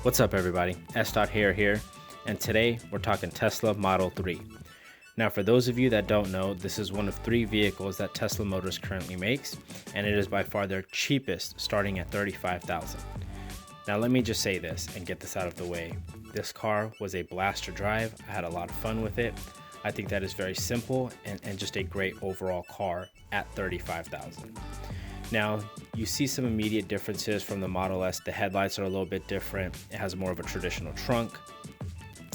What's up everybody, S. here, and today we're talking Tesla Model 3. Now for those of you that don't know, this is one of 3 vehicles that Tesla Motors currently makes, and it is by far their cheapest, starting at $35,000. Now let me just say this and get this out of the way. This car was a blast to drive. I had a lot of fun with it. I think that is very simple and just a great overall car at $35,000. Now, you see some immediate differences from the Model S. The headlights are a little bit different. It has more of a traditional trunk.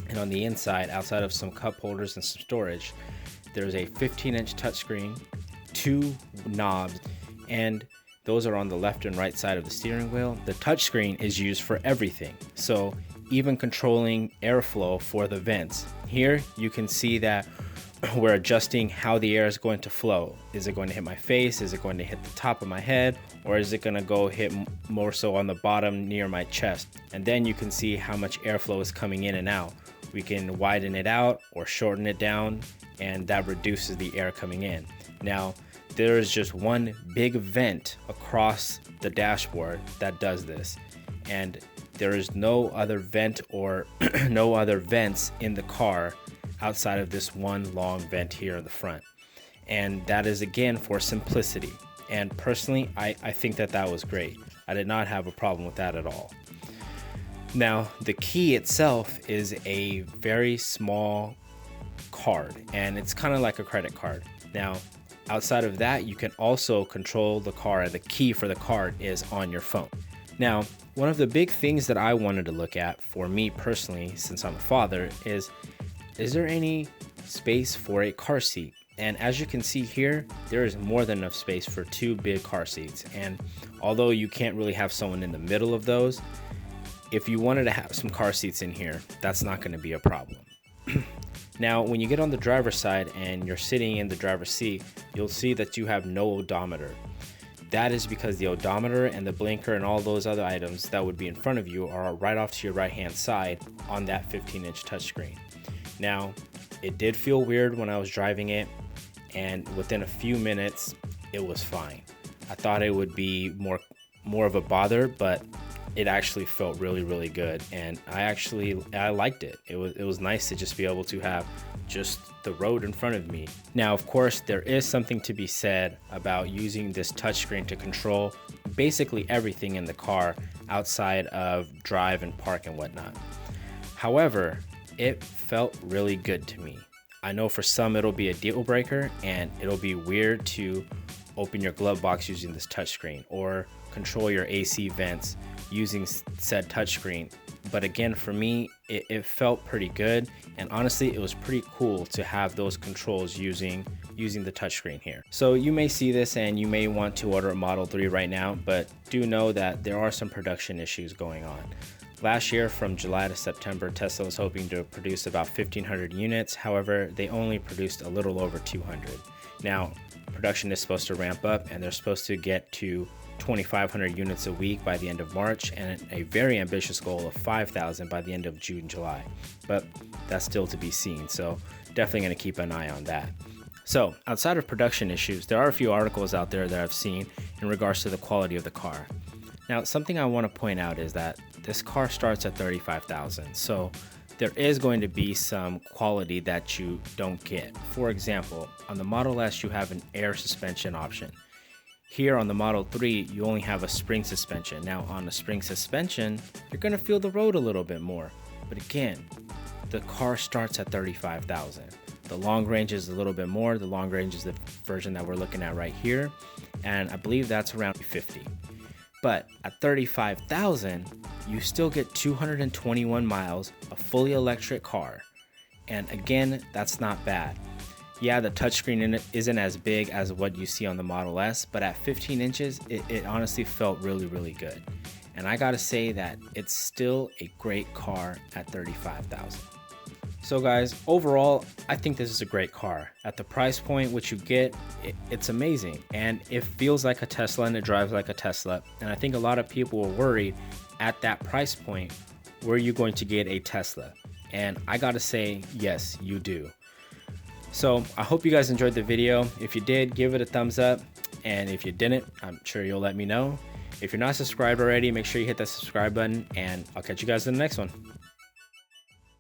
And on the inside, outside of some cup holders and some storage, there's a 15-inch touchscreen, 2 knobs, and those are on the left and right side of the steering wheel. The touchscreen is used for everything. So even controlling airflow for the vents. Here, you can see that we're adjusting how the air is going to flow. Is it going to hit my face? Is it going to hit the top of my head? Or is it going to go hit more so on the bottom near my chest? And then you can see how much airflow is coming in and out. We can widen it out or shorten it down, and that reduces the air coming in. Now, there is just one big vent across the dashboard that does this. And there is no other vent or no other vents in the car outside of this one long vent here in the front. And that is again for simplicity. And personally, I think that was great. I did not have a problem with that at all. Now, the key itself is a very small card, and it's kind of like a credit card. Now, outside of that, you can also control the car, and the key for the card is on your phone. Now, one of the big things that I wanted to look at for me personally, since I'm a father, is there any space for a car seat? And as you can see here, there is more than enough space for 2 big car seats. And although you can't really have someone in the middle of those, if you wanted to have some car seats in here, that's not going to be a problem. Now, when you get on the driver's side and you're sitting in the driver's seat, you'll see that you have no odometer. That is because the odometer and the blinker and all those other items that would be in front of you are right off to your right-hand side on that 15-inch touchscreen. Now, it did feel weird when I was driving it, and within a few minutes, it was fine. I thought it would be more of a bother, but it actually felt really good, and I liked it. It was nice to just be able to have just the road in front of me. Now, of course, there is something to be said about using this touchscreen to control basically everything in the car outside of drive and park and whatnot. However, it felt really good to me. I know for some it'll be a deal breaker, and it'll be weird to open your glove box using this touchscreen or control your AC vents using said touchscreen. But again, for me, it felt pretty good, and honestly, it was pretty cool to have those controls using the touchscreen here. So you may see this and you may want to order a Model 3 right now, but do know that there are some production issues going on. Last year, from July to September, Tesla was hoping to produce about 1,500 units. However, they only produced a little over 200. Now, production is supposed to ramp up, and they're supposed to get to 2,500 units a week by the end of March, and a very ambitious goal of 5,000 by the end of June, July. But that's still to be seen, so definitely going to keep an eye on that. So, outside of production issues, there are a few articles out there that I've seen in regards to the quality of the car. Now, something I want to point out is that this car starts at $35,000, so there is going to be some quality that you don't get. For example, on the Model S, you have an air suspension option. Here on the Model 3, you only have a spring suspension. Now, on the spring suspension, you're going to feel the road a little bit more. But again, the car starts at $35,000. The long range is a little bit more. The long range is the version that we're looking at right here, and I believe that's around 50. But at $35,000, you still get 221 miles, a fully electric car. And again, that's not bad. Yeah, the touchscreen in it isn't as big as what you see on the Model S, but at 15 inches, it honestly felt really good. And I gotta say that it's still a great car at $35,000. So guys, overall, I think this is a great car. At the price point which you get, it's amazing. And it feels like a Tesla and it drives like a Tesla. And I think a lot of people were worried at that price point, were you going to get a Tesla? And I gotta say, yes, you do. So I hope you guys enjoyed the video. If you did, give it a thumbs up. And if you didn't, I'm sure you'll let me know. If you're not subscribed already, make sure you hit that subscribe button, and I'll catch you guys in the next one.